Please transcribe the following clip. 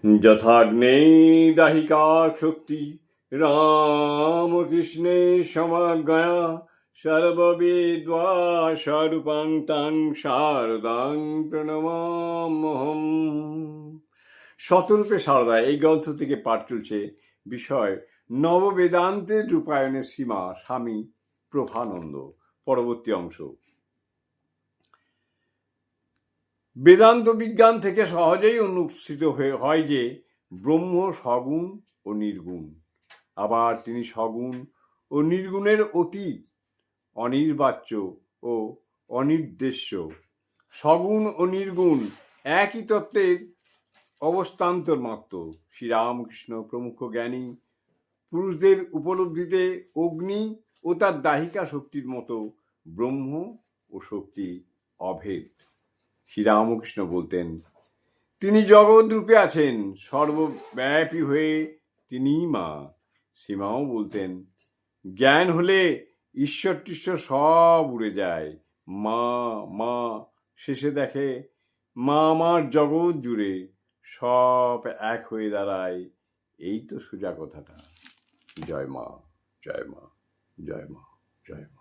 যথাগ্নে দাহিকা শক্তি রামকৃষ্ণে সমাজ্ঞয়া সর্ববিদ্বা স্বরূপাং তাং শারদাং প্রণমাম্যহম। শতরূপে সারদা এই গ্রন্থ থেকে পাঠ চলছে বিষয় নববেদান্তের রূপায়ণের সীমা, স্বামী প্রভানন্দ। পরবর্তী অংশ। বেদান্ত বিজ্ঞান থেকে সহজেই অনুসৃত হয় যে ব্রহ্ম সগুণ ও নির্গুণ, আবার তিনি সগুণ ও নির্গুণের অতীত, অনির্বাচ্য ও অনির্দেশ্য। সগুণ ও নির্গুণ একই তত্ত্বের অবস্থান্তর মাত্র। শ্রীরামকৃষ্ণ প্রমুখ জ্ঞানী পুরুষদের উপলব্ধিতে অগ্নি ও তার দাহিকা শক্তির মতো ব্রহ্ম ও শক্তি অভেদ। শ্রীরামকৃষ্ণ বলতেন তিনি জগৎ রূপে আছেন, সর্বব্যাপী হয়ে তিনিই মা। শ্রীমাও বলতেন জ্ঞান হলে ঈশ্বর টিশ্বর সব উড়ে যায়, মা মা শেষে দেখে মা আমার জগৎ জুড়ে সব এক হয়ে দাঁড়ায়। এই তো সোজা কথাটা। জয় মা, জয় মা, জয় মা, জয় মা।